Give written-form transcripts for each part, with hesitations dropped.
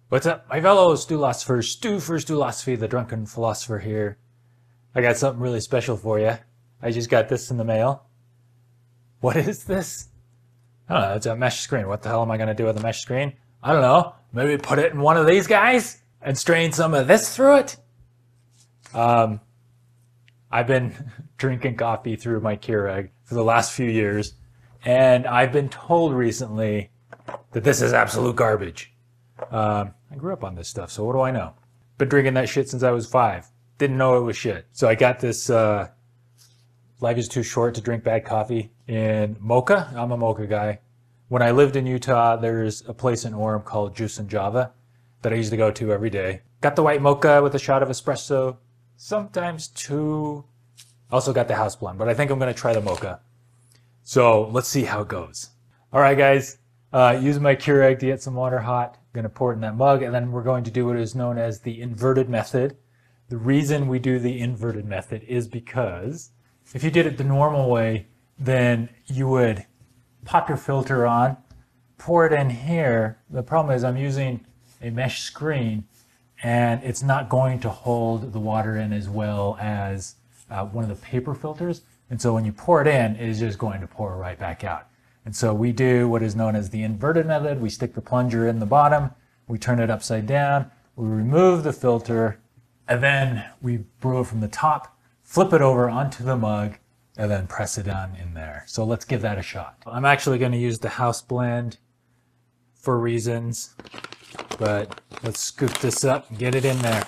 What's up, my fellow philosophers? Stu for Philosophy, the drunken philosopher here. I got something really special for you. I just got this in the mail. What is this? I don't know, it's a mesh screen. What the hell am I going to do with a mesh screen? I don't know. Maybe put it in one of these guys and strain some of this through it? I've been drinking coffee through my Keurig for the last few years, and I've been told recently that this is absolute garbage. I grew up on this stuff, so what do I know? Been drinking that shit since I was 5. Didn't know it was shit. So I got this Life is Too Short to Drink Bad Coffee in mocha. I'm a mocha guy. When I lived in Utah, there's a place in Orem called Juice and Java that I used to go to every day. Got the white mocha with a shot of espresso, sometimes 2. Also got the house blend, but I think I'm going to try the mocha. So let's see how it goes. All right, guys. Using my Keurig to get some water hot. I'm going to pour it in that mug, and then we're going to do what is known as the inverted method. The reason we do the inverted method is because if you did it the normal way, then you would pop your filter on, pour it in here. The problem is I'm using a mesh screen, and it's not going to hold the water in as well as one of the paper filters. And so when you pour it in, it is just going to pour right back out. And so we do what is known as the inverted method. We stick the plunger in the bottom, we turn it upside down, we remove the filter, and then we brew it from the top, flip it over onto the mug, and then press it on in there. So let's give that a shot. I'm actually going to use the house blend for reasons, but let's scoop this up and get it in there.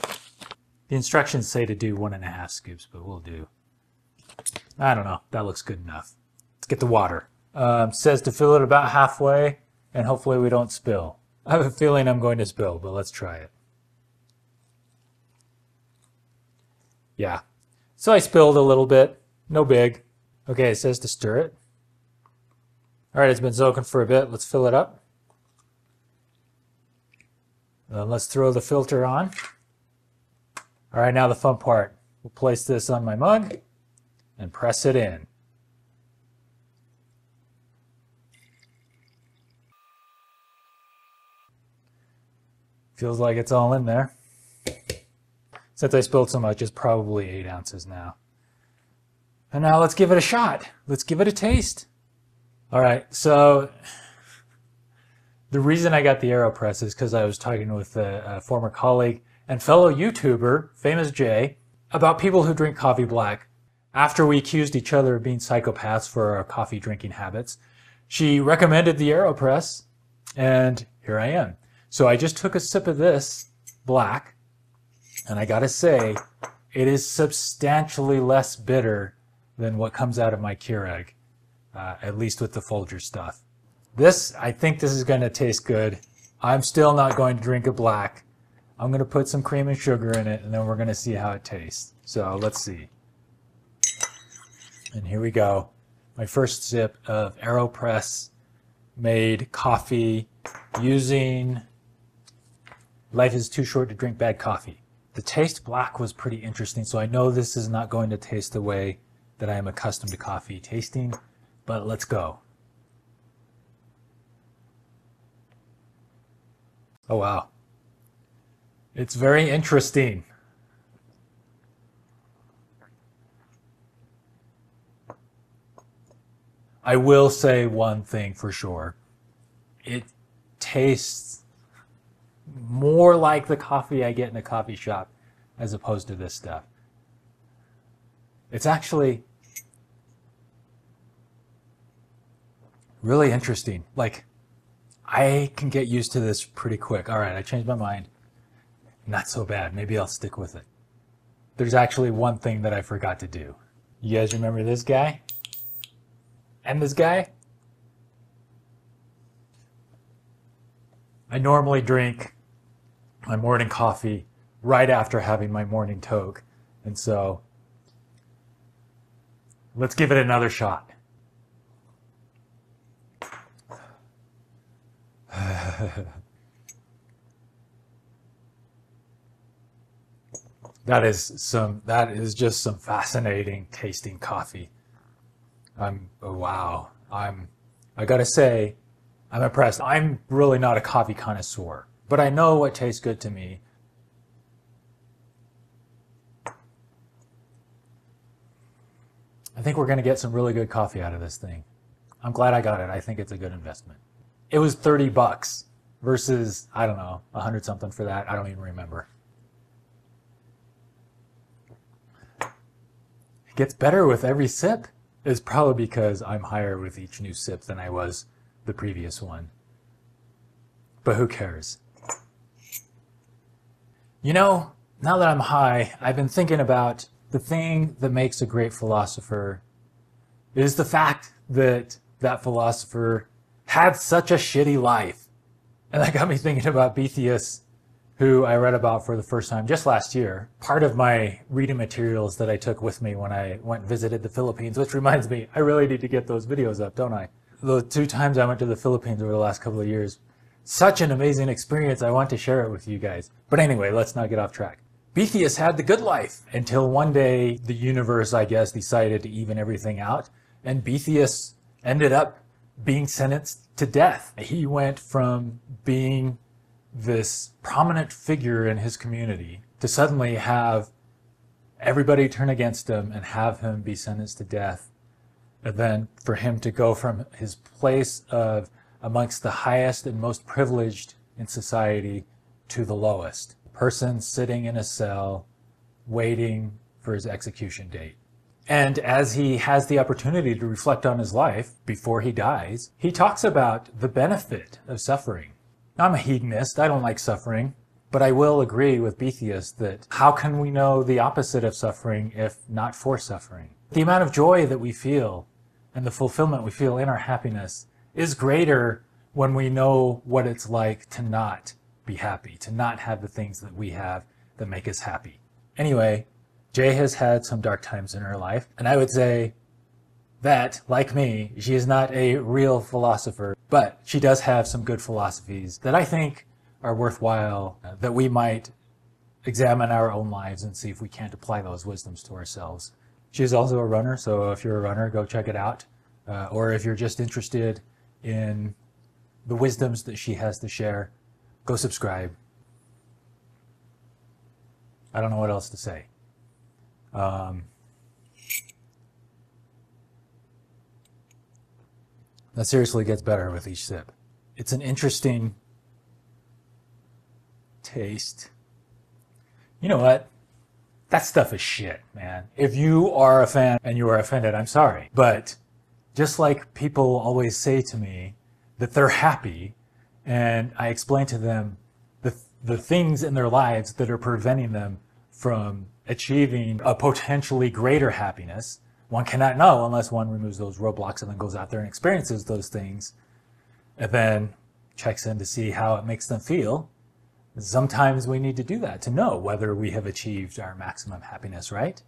The instructions say to do 1.5 scoops, but we'll do, I don't know, that looks good enough. Let's get the water. Says to fill it about halfway, and hopefully we don't spill. I have a feeling I'm going to spill, but let's try it. Yeah. So I spilled a little bit. No big. Okay, it says to stir it. All right, it's been soaking for a bit. Let's fill it up. Then let's throw the filter on. All right, now the fun part. We'll place this on my mug and press it in. Feels like it's all in there. Since I spilled so much, it's probably 8 ounces now. And now let's give it a shot. Let's give it a taste. All right, so the reason I got the AeroPress is because I was talking with a former colleague and fellow YouTuber, Famous Jay, about people who drink coffee black. After we accused each other of being psychopaths for our coffee drinking habits, she recommended the AeroPress, and here I am. So I just took a sip of this black, and I gotta say, it is substantially less bitter than what comes out of my Keurig, at least with the Folger stuff. I think this is gonna taste good. I'm still not going to drink it black. I'm gonna put some cream and sugar in it, and then we're gonna see how it tastes. So let's see. And here we go. My first sip of AeroPress made coffee using Life is Too Short to Drink Bad Coffee. The taste black was pretty interesting, so I know this is not going to taste the way that I am accustomed to coffee tasting, but let's go. Oh wow. It's very interesting. I will say one thing for sure. It tastes more like the coffee I get in a coffee shop as opposed to this stuff. It's actually really interesting. Like, I can get used to this pretty quick. All right, I changed my mind. Not so bad. Maybe I'll stick with it. There's actually one thing that I forgot to do. You guys remember this guy? And this guy? I normally drink my morning coffee right after having my morning toke. And so let's give it another shot. That is just some fascinating tasting coffee. I gotta say, I'm impressed. I'm really not a coffee connoisseur. but I know what tastes good to me. I think we're going to get some really good coffee out of this thing. I'm glad I got it. I think it's a good investment. It was $30 versus, I don't know, 100 something for that. I don't even remember. It gets better with every sip. It's probably because I'm higher with each new sip than I was the previous one. But who cares? You know, now that I'm high, I've been thinking about the thing that makes a great philosopher is the fact that that philosopher had such a shitty life. And that got me thinking about Boethius, who I read about for the first time just last year. Part of my reading materials that I took with me when I went and visited the Philippines, which reminds me, I really need to get those videos up, don't I? The 2 times I went to the Philippines over the last couple of years. Such an amazing experience. I want to share it with you guys. But anyway, let's not get off track. Boethius had the good life until one day the universe, I guess, decided to even everything out. And Boethius ended up being sentenced to death. He went from being this prominent figure in his community to suddenly have everybody turn against him and have him be sentenced to death. And then for him to go from his place of amongst the highest and most privileged in society to the lowest. Person sitting in a cell waiting for his execution date. And as he has the opportunity to reflect on his life before he dies, he talks about the benefit of suffering. Now, I'm a hedonist. I don't like suffering, but I will agree with Boethius that how can we know the opposite of suffering if not for suffering? The amount of joy that we feel and the fulfillment we feel in our happiness is greater when we know what it's like to not be happy, to not have the things that we have that make us happy. Anyway, Jay has had some dark times in her life, and I would say that, like me, she is not a real philosopher, but she does have some good philosophies that I think are worthwhile, that we might examine our own lives and see if we can't apply those wisdoms to ourselves. She is also a runner, so if you're a runner, go check it out. Or if you're just interested in the wisdoms that she has to share, go subscribe. I don't know what else to say. That seriously gets better with each sip. It's an interesting taste. You know what? That stuff is shit, man. If you are a fan and you are offended, I'm sorry. But just like people always say to me that they're happy, and I explain to them the things in their lives that are preventing them from achieving a potentially greater happiness. One cannot know unless one removes those roadblocks and then goes out there and experiences those things and then checks in to see how it makes them feel. Sometimes we need to do that to know whether we have achieved our maximum happiness, right?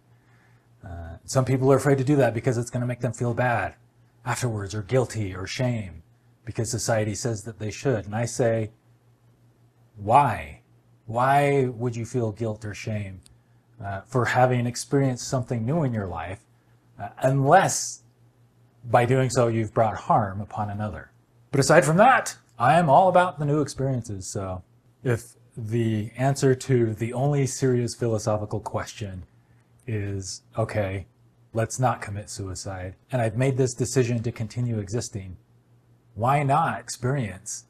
Some people are afraid to do that because it's going to make them feel bad afterwards, or guilty, or shame, because society says that they should. And I say, why? Why would you feel guilt or shame for having experienced something new in your life, unless by doing so you've brought harm upon another? But aside from that, I am all about the new experiences. So if the answer to the only serious philosophical question is, okay, let's not commit suicide, and I've made this decision to continue existing, why not experience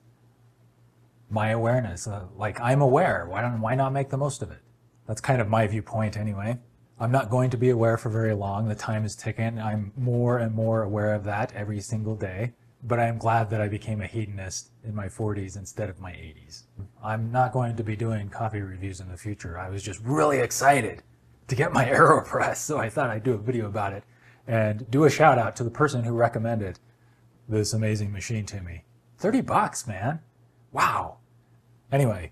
my awareness? Like, I'm aware. Why not make the most of it? That's kind of my viewpoint anyway. I'm not going to be aware for very long. The time is ticking. I'm more and more aware of that every single day. But I'm glad that I became a hedonist in my 40s instead of my 80s. I'm not going to be doing coffee reviews in the future. I was just really excited to get my AeroPress, so I thought I'd do a video about it and do a shout out to the person who recommended this amazing machine to me. $30, man. Wow. Anyway,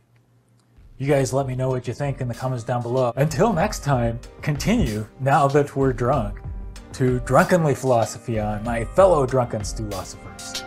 you guys let me know what you think in the comments down below. Until next time, continue, now that we're drunk, to drunkenly philosophy on my fellow drunken philosophers.